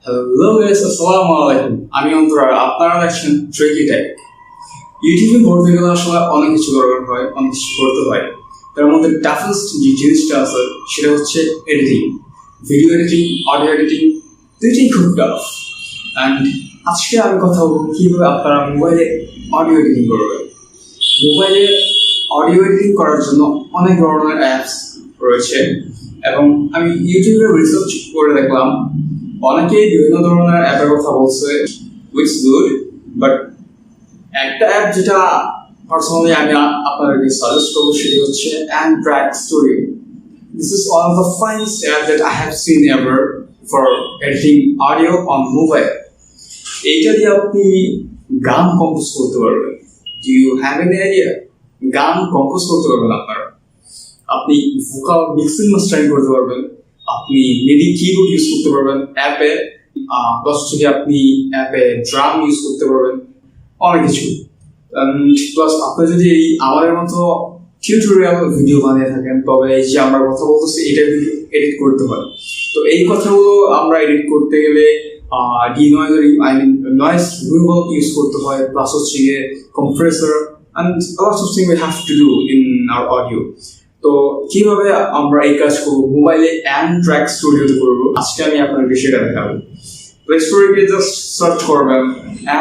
Hello guys, আসসালামু আলাইকুম। আমি অন্তরা, আপনারা দেখছেন ট্রেকি টেক। ইউটিউবে পড়তে গেলে আসলে অনেক কিছু দরকার হয়, অনেক কিছু করতে হয়। তার মধ্যে টাফেস্ট যে জিনিসটা আছে সেটা হচ্ছে editing. Video editing, audio editing, দুইটাই খুব টাফ। অ্যান্ড আজকে আমি কথা বলবো কীভাবে আপনারা মোবাইলে অডিও এডিটিং করবেন। মোবাইলে অডিও এডিটিং করার জন্য অনেক ধরনের অ্যাপস রয়েছে এবং আমি ইউটিউবে রিসার্চ করে দেখলাম অনেকেই বিভিন্ন ধরনের অ্যাপের কথা বলছে, উইচ গুড, বাট একটা অ্যাপ যেটা পার্সোনালি আমি আপনাদেরকে সাজেস্ট করবো সেটি হচ্ছে ntrack studio. This is one of the finest app that I have seen ever for editing audio on mobile. এইটা দিয়ে আপনি গান কম্পোজ করতে পারবেন। Do you have any idea? গান কম্পোজ করতে পারবেন আপনারা। আপনি ভোকাল মিক্সিং মাস্টারিং করতে পারবেন, আপনি মিডি কিবোর্ড ইউজ করতে পারবেন অ্যাপে, প্লাস যদি আপনি অ্যাপে ড্রাম ইউজ করতে পারবেন, অনেক কিছু। প্লাস আপনি যদি আমাদের মতো টিউটোরিয়াল ভিডিও বানিয়ে থাকেন তবে এই যে আমরা কথা বলতেছি এটা ভিডিও এডিট করতে হয়। তো এই কথাগুলো আমরা এডিট করতে গেলে নয়েজ রিমুভাল ইউজ করতে হয়, প্লাস হচ্ছে গিয়ে compressor and a lot of things we have to do in our audio. তো কিভাবে আমরা এই কাজ করবো মোবাইলে ntrack স্টুডিওতে করবো, আজকে আমি আপনাকে সেটা দেখাবো। প্লে স্টোরে গিয়ে জাস্ট সার্চ করবেন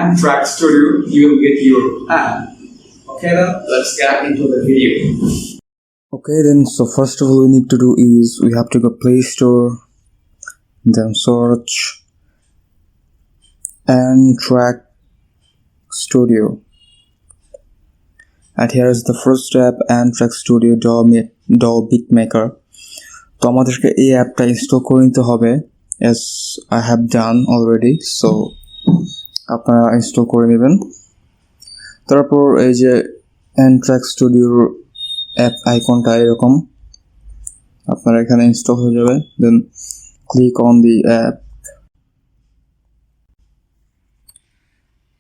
ntrack studio, you will get your app. Okay then, let's get into the video. Okay then, so first of all we need to do is we have to go Play Store, then search ntrack studio, and here is the first app, ntrack studio DAW beatmaker. তো আমাদেরকে এই অ্যাপটা install করে নিতে হবে, as I have done already, so আপনারা install করে নেবেন। তারপর এই যে ntrack স্টুডিওর অ্যাপ আইকনটা এরকম, আপনারা এখানে ইনস্টল হয়ে যাবে, দেন ক্লিক অন দি অ্যাপ।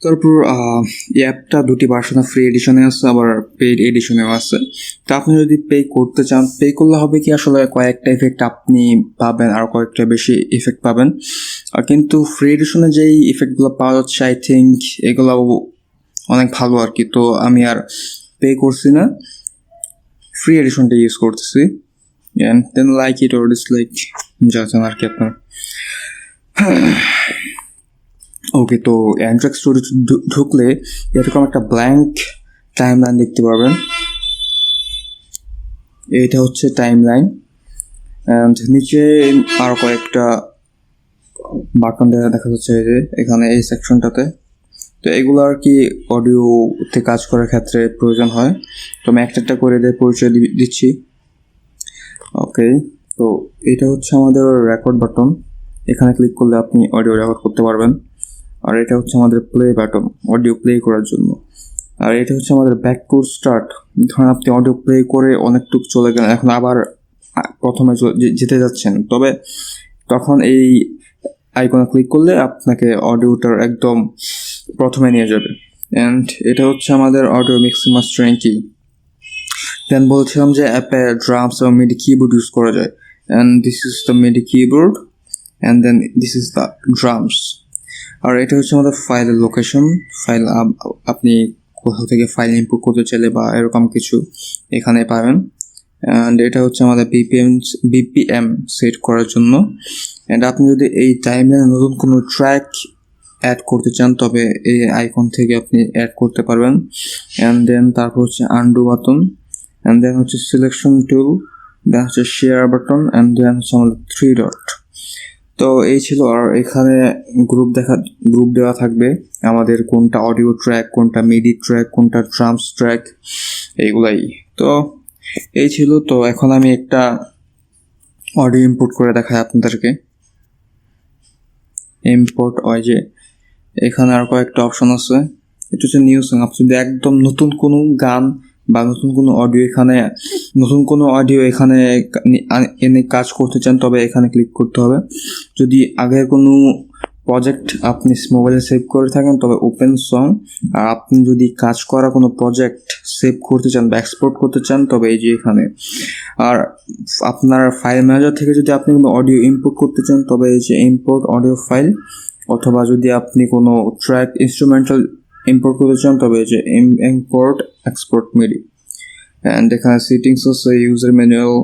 তারপর এই অ্যাপটা দুটি ভার্সনে ফ্রি এডিশনে আছে, আবার পেইড এডিশনেও আছে। তো আপনি যদি পে করতে চান, পে করলে হবে কি আসলে কয়েকটা ইফেক্ট আপনি পাবেন, আর কয়েকটা বেশি ইফেক্ট পাবেন। আর কিন্তু ফ্রি এডিশনে যেই ইফেক্টগুলো পাওয়া যাচ্ছে আই থিঙ্ক এগুলোও অনেক ভালো আর কি। তো আমি আর পে করছি না, ফ্রি এডিশনটা ইউজ করতেছি। and then like it or dislike যাচ্ছেন আর কি আপনার। ওকে, তো ntrack স্টুডিও ঢুকলে এরকম একটা ব্ল্যাঙ্ক টাইমলাইন দেখতে পারবেন। এটা হচ্ছে টাইমলাইন, অ্যান্ড নিচে আরো কয়েকটা বাটন দেখা যাচ্ছে এই যে এখানে এই সেকশনটাতে। তো এগুলো আর কি অডিওতে কাজ করার ক্ষেত্রে প্রয়োজন হয়। তো আমি একটা করে পরিচয় দিচ্ছি। ওকে, তো এটা হচ্ছে আমাদের রেকর্ড বাটন, এখানে ক্লিক করলে আপনি অডিও রেকর্ড করতে পারবেন। আর এটা হচ্ছে আমাদের প্লে বাটন, অডিও প্লে করার জন্য। আর এটা হচ্ছে আমাদের ব্যাক টু স্টার্ট, ধরেন আপনি অডিও প্লে করে অনেকটুকু চলে গেলেন, এখন আবার প্রথমে যেতে যাচ্ছেন, তবে তখন এই আইকনে ক্লিক করলে আপনাকে অডিওটার একদম প্রথমে নিয়ে যাবে। অ্যান্ড এটা হচ্ছে আমাদের অডিও মিক্সিং মাস্টারিং কি। দেন বলছিলাম যে অ্যাপে ড্রামস এবং মিডি কিবোর্ড ইউজ করা যায়, and this is the MIDI keyboard and then this is the drums. আর এটা হচ্ছে আমাদের ফাইলের লোকেশন, ফাইল আপনি কোথাও থেকে ফাইল ইম্পোর্ট করতে চাইলে বা এরকম কিছু এখানে পাবেন। অ্যান্ড এটা হচ্ছে আমাদের বিপিএম সেট করার জন্য। অ্যান্ড আপনি যদি এই টাইমলাইনে নতুন কোনো ট্র্যাক অ্যাড করতে চান তবে এই আইকন থেকে আপনি অ্যাড করতে পারবেন। অ্যান্ড দেন তারপর হচ্ছে আনডু বাটন, অ্যান্ড দেন হচ্ছে সিলেকশন টুল, দেন হচ্ছে শেয়ার বাটন, অ্যান্ড দেন হচ্ছে আমাদের 3 ডট। তো এই ছিল। আর এখানে গ্রুপ দেওয়া থাকবে আমাদের কোনটা অডিও ট্র্যাক, কোনটা মিডি ট্র্যাক, কোনটা ড্রামস ট্র্যাক, এইগুলাই। তো এই ছিল। তো এখন আমি একটা অডিও ইম্পোর্ট করে দেখাই আপনাদেরকে। ইম্পোর্ট ওই যে এখানে আর কয়েকটা অপশন আছে, এটা হচ্ছে নিউ সং। আপনি যদি একদম নতুন কোনো গান বা নতুন কোনো অডিও এখানে এনে কাজ করতে চান তবে এখানে ক্লিক করতে হবে। যদি আগের কোনো প্রজেক্ট আপনি মোবাইলে সেভ করে থাকেন তবে ওপেন সং। আর আপনি যদি কাজ করা কোনো প্রজেক্ট সেভ করতে চান বা এক্সপোর্ট করতে চান তবে এই যে এখানে। আর আপনার ফাইল ম্যানেজার থেকে যদি আপনি কোনো অডিও ইম্পোর্ট করতে চান তবে এই যে ইম্পোর্ট অডিও ফাইল, অথবা যদি আপনি কোনো ট্র্যাক ইনস্ট্রুমেন্টাল ইম্পোর্ট করতে চান তবে এই যে ইম্পোর্ট এক্সপোর্ট মিডি। অ্যান্ড এখানে সেটিংস আছে, ইউজার ম্যানুয়াল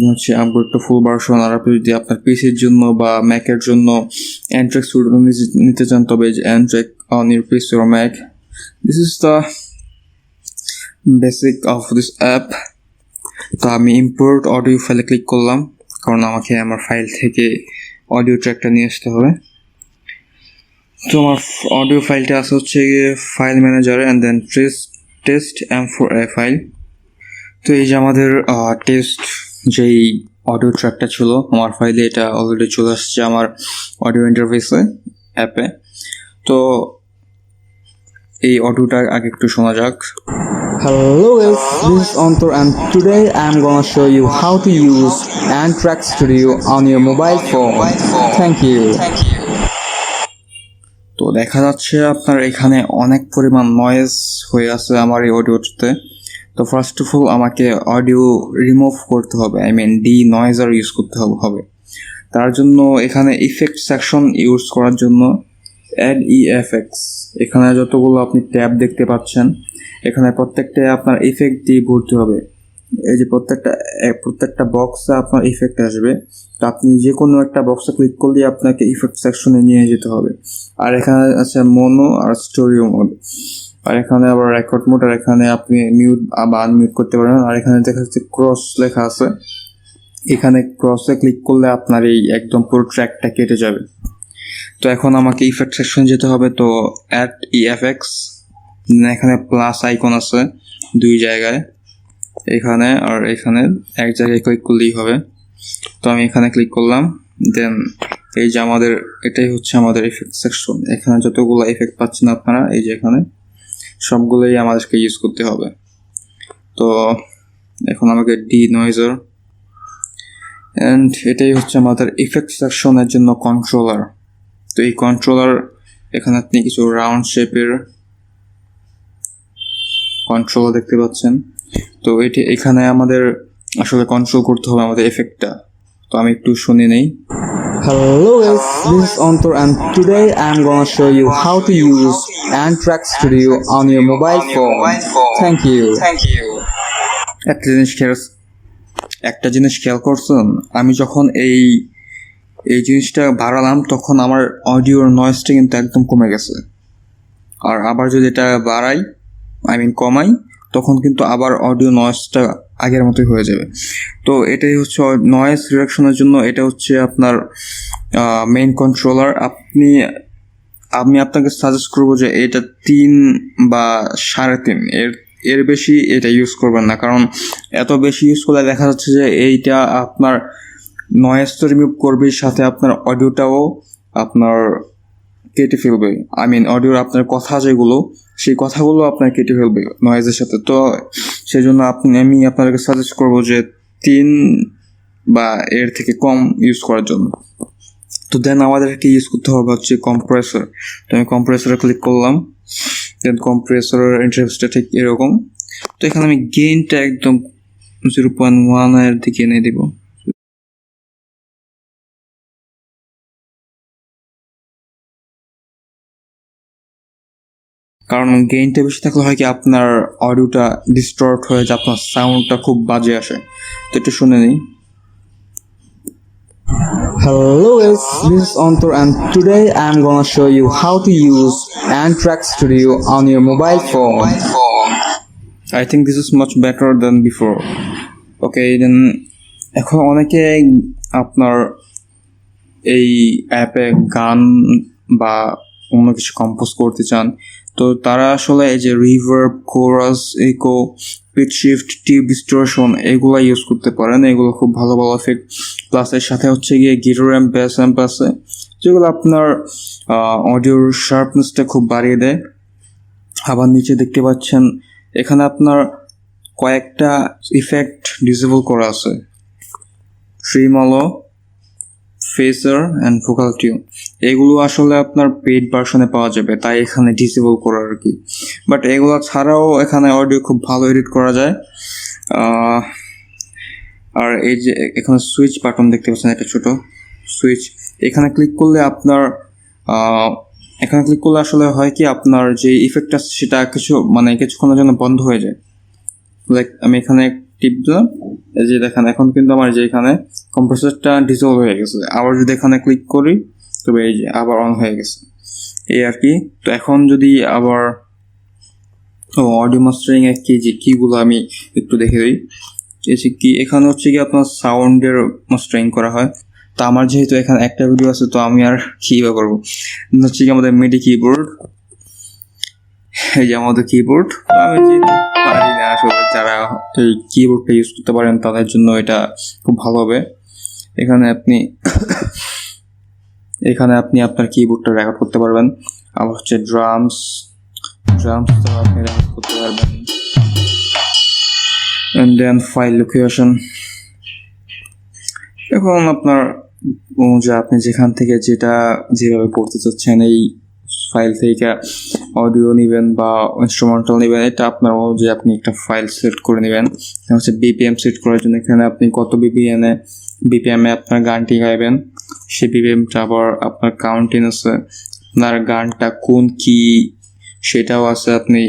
হচ্ছে আপগ্রেড টু ফুল ভার্সন। আর আপনি যদি আপনার পিসির জন্য বা ম্যাকের জন্য ntrack নিতে চান তবে এই যে ntrack on your PC or Mac. This is the basic of this app. তো আমি ইম্পোর্ট অডিও ফাইলে ক্লিক করলাম কারণ আমাকে আমার ফাইল থেকে অডিও ট্র্যাকটা নিয়ে আসতে হবে। তো আমার অডিও ফাইলটা আছে হচ্ছে গিয়ে ফাইল ম্যানেজারে and then test M4A file. তো এই যে আমাদের টেস্ট যেই অডিও ট্র্যাকটা ছিল আমার ফাইলে, এটা অলরেডি চলে আসছে আমার অডিও ইন্টারফেসে অ্যাপে। তো এই অডিওটা আগে একটু শোনা যাক। Hello guys, this is Antor and today I am gonna show you how to use ntrack Studio on your mobile phone. Thank you. তো দেখা যাচ্ছে আপনার এখানে অনেক পরিমাণ নয়েজ হয়ে আছে আমার এই অডিওতে। তো ফার্স্ট অফ অল আমাকে অডিও রিমুভ করতে হবে, ডি নয়েজার ইউজ করতে হবে। তার জন্য এখানে ইফেক্ট সেকশন ইউজ করার জন্য অ্যাড ইএফএক্স, এখানে যতগুলো আপনি ট্যাব দেখতে পাচ্ছেন এখানে প্রত্যেকটা আপনার ইফেক্ট দিয়ে ভরতে হবে। এই যে প্রত্যেকটা বক্সে আপনার ইফেক্ট আসবে। তো আপনি যে কোনো একটা বক্সে ক্লিক করলে আপনাকে ইফেক্ট সেকশনে নিয়ে যেতে হবে। আর এখানে আছে মোনো আর স্টোরিও মোড, আর এখানে আবার রেকর্ড মোড, আর এখানে আপনি মিউট বা আনমিউট করতে পারেন। আর এখানে দেখা যাচ্ছে ক্রস লেখা আছে, এখানে ক্রসে ক্লিক করলে আপনার এই একদম পুরো ট্র্যাকটা কেটে যাবে। তো এখন আমাকে ইফেক্ট সেকশন যেতে হবে। তো অ্যাড ইএফএক্স, এখানে প্লাস আইকন আছে দুই জায়গায়, এখানে আর এখানে এক জায়গায় ক্লিক করলেই হবে। তো আমি এখানে ক্লিক করলাম, দেন এই যে আমাদের এটাই হচ্ছে আমাদের ইফেক্ট সেকশন। এখানে যতগুলো ইফেক্ট পাচ্ছেন আপনারা এই যে এখানে সবগুলোই আমাদেরকে ইউজ করতে হবে। তো এখন আমাকে ডি নয়েজার, অ্যান্ড এটাই হচ্ছে আমাদের ইফেক্ট সেকশনের জন্য কন্ট্রোলার। তো এই কন্ট্রোলার এখানে আপনি কিছু রাউন্ড শেপের কন্ট্রোলার দেখতে পাচ্ছেন। তো এখানে আমাদের আসলে কন্ট্রোল করতে হবে আমাদের এফেক্টটা। তো আমি একটু শুনে নেই। Hello guys, this is Antor and today I am gonna show you how to use ntrack Studio on your mobile phone. Thank you. একটা জিনিস খেয়াল করছেন, আমি যখন এই জিনিসটা বাড়ালাম তখন আমার অডিওর নয়েজটা কিন্তু একদম কমে গেছে। আর আবার যদি এটা বাড়াই কমাই তখন কিন্তু আবার অডিও নয়েজটা আগের মতোই হয়ে যাবে। তো এটাই হচ্ছে নয়েজ রিডাকশনের জন্য, এটা হচ্ছে আপনার মেইন কন্ট্রোলার। আমি আপনাকে সাজেস্ট করবো যে এটা 3 বা 3.5 এর বেশি এটা ইউজ করবেন না, কারণ এত বেশি ইউজ করলে দেখা যাচ্ছে যে এইটা আপনার নয়েজ তো রিমুভ করবে, সাথে আপনার অডিওটাও আপনার কেটে ফেলবে। অডিওর আপনার কথা যেগুলো সেই কথাগুলো আপনার কেটে ফেলবে নয়েজের সাথে। তো সেই জন্য আমি আপনাদেরকে সাজেস্ট করবো যে 3 বা এর থেকে কম ইউজ করার জন্য। তো দেন আমাদেরকে ইউজ করতে হবে হচ্ছে কম্প্রেসর। তো আমি কম্প্রেসরে ক্লিক করলাম, দেন কম্প্রেসরের ইন্টারফেসটা ঠিক এরকম। তো এখানে আমি গেইনটা একদম 0.1 এর দিকে এনে দিব। কারণ গেইনটা বেশি থাকলে হয় কি আপনার অডিওটা ডিস্টর্ট হয়ে যায়, আপনার সাউন্ডটা খুব বাজে আসে। তো একটু শুনে নিই। Hello guys, this is Antor and today I am gonna show you how to use ntrack Studio on your mobile phone. I think this is much better than before. Okay, then এখন অনেকে আপনার এই অ্যাপে গান বা অন্য কিছু compose করতে চান। তো তারা আসলে এই যে reverb, chorus, echo, pitch shift, tube distortion এগুলো ইউজ করতে পারেন। এগুলো খুব ভালো ভালো এফেক্ট, প্লাস এর সাথে হচ্ছে গিয়ে গিটার অ্যাম্প, বেস অ্যাম্প আছে যেগুলো আপনার অডিওর শার্পনেসটা খুব বাড়িয়ে দেয়। আবার নিচে দেখতে পাচ্ছেন এখানে আপনার কয়েকটা ইফেক্ট ডিসেবল করা আছে, ট্রিমলো, ফেসার অ্যান্ড ভোকাল টিউন, এগুলো আসলে আপনার পেইড ভার্সনে পাওয়া যাবে, তাই এখানে ডিসেবল করা আর কি। বাট এগুলো ছাড়াও এখানে অডিও খুব ভালো এডিট করা যায়। আর এই যে এখানে সুইচ বাটন দেখতে পাচ্ছেন, একটা ছোট সুইচ, এখানে ক্লিক করলে আপনার এখানে ক্লিক করলে আসলে হয় কি, আপনার যে ইফেক্ট আছে সেটা কিছুক্ষণের জন্য বন্ধ হয়ে যায়। লাইক আমি এখানে টিপ দিলাম, এই যে দেখেন এখন কিন্তু আমার যে এখানে কম্প্রেসরটা ডিসেবল হয়ে গেছে। আবার যদি এখানে ক্লিক করি তবে এই যে আবার অন হয়ে গেছে, এই আর কি। তো এখন যদি আবার অডিও মাস্টারিং এর কিগুলো আমি একটু দেখে দিই। কি এখানে হচ্ছে কি আপনার সাউন্ডের মাস্টারিং করা হয়। তো আমার যেহেতু এখানে একটা ভিডিও আছে, তো আমি আর কি বা করবো, হচ্ছে কি আমাদের মিডি কিবোর্ড, এই যে আমাদের কিবোর্ড। আমি যেহেতু পারি না আসলে, যারা এই কিবোর্ডটা ইউজ করতে পারেন তাদের জন্য এটা খুব ভালো হবে। এখানে আপনি আপনার কিবোর্ডটা রেকর্ড করতে পারবেন। আবার হচ্ছে ড্রামস আপনি রেকর্ড করতে পারবেন। and then file location, এখন আপনার যে আপনি যেখান থেকে যেভাবে করতে চাচ্ছেন এই ফাইল থেকে অডিও নেবেন বা ইনস্ট্রুমেন্টাল নেবেন, এটা আপনার যে আপনি একটা ফাইল সিলেক্ট করে নেবেন। হচ্ছে বিপিএম সেট করার জন্য এখানে আপনি কত বিপিএম এ আপনার গানটি গাইবেন, সেই বিপিএমটা আবার আপনার কাউন্টিং আছে, আপনার গানটা কোন কি সেটাও আছে, আপনি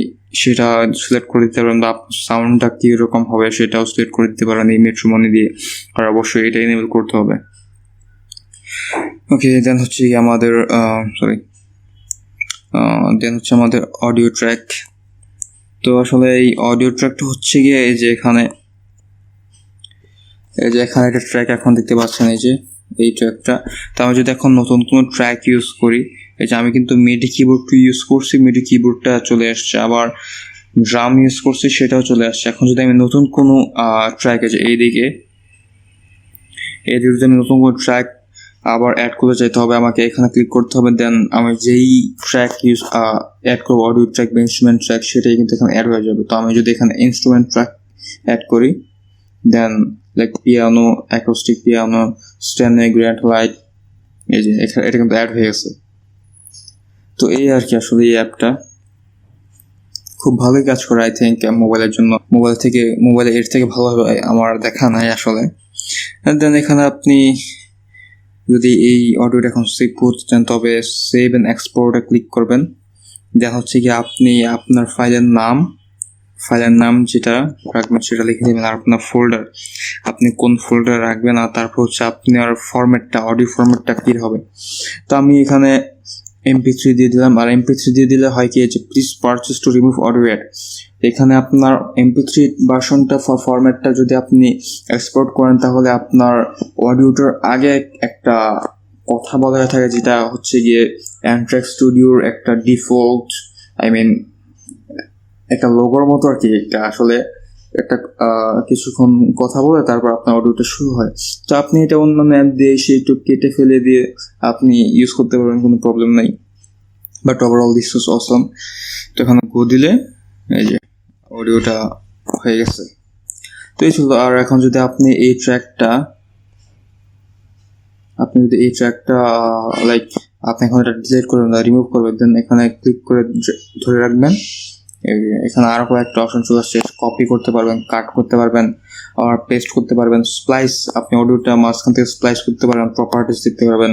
সেটা সিলেক্ট করে দিতে পারেন, বা সাউন্ডটা কীরকম হবে সেটাও সিলেক্ট করে দিতে পারেন এই মেট্রোমনি দিয়ে। আর অবশ্যই এটা এনেবল করতে হবে। ওকে, দেন হচ্ছে আমাদের আমাদের অডিও ট্র্যাক। তো আসলে এই অডিও ট্র্যাকটা হচ্ছে গিয়ে এই যে এখানে একটা ট্র্যাক এখন দেখতে পাচ্ছেন, এই ট্র্যাকটা। তো আমি যদি এখন নতুন কোনো ট্র্যাক ইউজ করি, এই যে আমি কিন্তু মিডি কিবোর্ড ইউজ করছি, মিডি কিবোর্ডটা চলে আসছে, আবার ড্রাম ইউজ করছি সেটাও চলে আসছে। এখন যদি আমি নতুন কোনো ট্র্যাক আছে এইদিকে যদি আমি নতুন কোনো ট্র্যাক আবার অ্যাড করতে চাইতে হবে, আমাকে এখানে ক্লিক করতে হবে। দেন আমি যেই ট্র্যাক অ্যাড করবো, অডিও ট্র্যাক বা ইনস্ট্রুমেন্ট ট্র্যাক, সেটাই কিন্তু এখানে অ্যাড হয়ে যাবে। তো আমি যদি এখানে ইনস্ট্রুমেন্ট ট্র্যাক অ্যাড করি, দেন লাইক পিয়ানো, অ্যাকোস্টিক পিয়ানো, স্ট্যান্ডে গ্র্যান্ড লাইট, এই যে এটা কিন্তু অ্যাড হয়ে গেছে। তো এই আর কি, আসলে এই অ্যাপটা খুব ভালোই কাজ করে আই থিঙ্ক মোবাইলের জন্য। মোবাইলে এর থেকে ভালোভাবে আমার দেখা নাই আসলে। দেন এখানে আপনি যদি এই অডিওটা এখন সেভ করতে চান, তবে সেভ অ্যান্ড এক্সপোর্টে ক্লিক করবেন। দেন হচ্ছে কি আপনি আপনার ফাইলের নাম যেটা রাখবেন সেটা লিখে দেবেন, আর আপনার ফোল্ডার আপনি কোন ফোল্ডার রাখবেন, আর তারপর হচ্ছে আপনার অডিও ফরম্যাটটা কী হবে। তো আমি এখানে MP3 দিয়ে দিলাম। আর MP3 দিয়ে দিলে হয় কি, যে please purchase to remove audio ad, এখানে আপনার MP3 ভার্সনটা ফরম্যাটটা যদি আপনি এক্সপোর্ট করেন, তাহলে আপনার অডিওটার আগে একটা কথা বলা থাকে, যেটা হচ্ছে গিয়ে ntrack স্টুডিওর একটা ডিফল্ট একটা লোগোর মতো আর কি। এটা আসলে একটা কিছুক্ষণ কথা বলে তারপর আপনার অডিওটা শুরু হয়। তো আপনি এটা অন্যান্য অ্যাপ দিয়ে একটু কেটে ফেলে দিয়ে আপনি ইউজ করতে পারবেন, কোনো প্রবলেম নাই। বাট ওভারঅল দিস ওয়াজ অসম। তো এখানে গো দিলে এই যে অডিওটা হয়ে গেছে। তো এই ছিল। আর এখন যদি আপনি এই ট্র্যাকটা লাইক আপনি এখন এটা ডিলিট করবেন বা রিমুভ করবেন, দেন এখানে ক্লিক করে ধরে রাখবেন। এখানে আরো কয়েকটা অপশন চলে আসছে, কপি করতে পারবেন, কাট করতে পারবেন, আবার পেস্ট করতে পারবেন, স্প্লাইস, আপনি অডিওটা মাঝখান থেকে স্প্লাইস করতে পারবেন, প্রপার্টিস দেখতে পারবেন।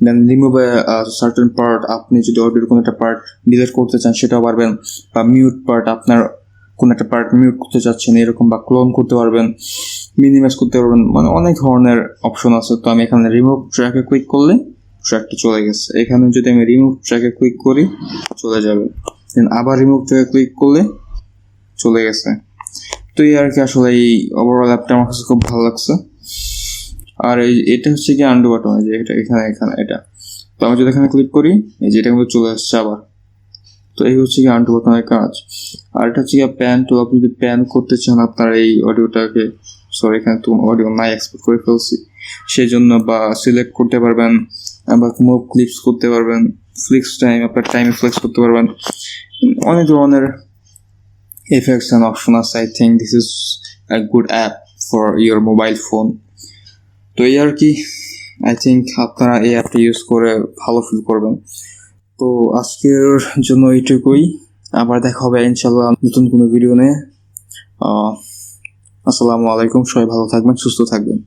দেন রিমুভ সার্টেন পার্ট, আপনি যদি অডিওর কোনো একটা পার্ট ডিলিট করতে চান সেটাও পারবেন, বা মিউট পার্ট, আপনার কোনো একটা পার্ট মিউট করতে চাচ্ছেন এরকম, বা ক্লোন করতে পারবেন, মিনিমাইজ করতে পারবেন, মানে অনেক ধরনের অপশন আছে। তো আমি এখানে রিমুভ ট্র্যাকে ক্লিক করলে ট্র্যাকটি চলে গেছে। এখানে যদি আমি রিমুভ ট্র্যাকে ক্লিক করি চলে যাবে, দেন আবার রিমুভ ট্র্যাকে ক্লিক করলে চলে গেছে। তো এই আর কি, আসলে এই ওভারঅল অ্যাপটা আমার কাছে খুব ভালো লাগছে। আর এটা হচ্ছে কি আন্ডু বাটন, যে এখানে এটা। তো আমি যদি এখানে ক্লিক করি, এই যে এটা কিন্তু চলে আসছে আবার। তো এই হচ্ছে কি আন্ডু বাটনের কাজ। আর এটা হচ্ছে কি প্যান টু, আপনি যদি প্যান করতে চান আপনার এই অডিওটাকে, সরি এখানে তো অডিও নাই, এক্সপোর্ট করে ফেলছি সেই জন্য, বা সিলেক্ট করতে পারবেন, বা মুভ ক্লিপস করতে পারবেন, ফ্লিক্স টাইম, আপনার টাইমে ফ্লেক্স করতে পারবেন, অনেক ধরনের effects and options. I think this is a good app for your mobile phone. তো এই আর কি, আই থিঙ্ক আপনারা এই অ্যাপটা ইউজ করে ভালো ফিল করবেন। তো আজকের জন্য এইটুকুই, আবার দেখা হবে ইনশাল্লাহ নতুন কোনো ভিডিও নিয়ে। আসসালামু আলাইকুম, সবাই ভালো থাকবেন, সুস্থ থাকবেন।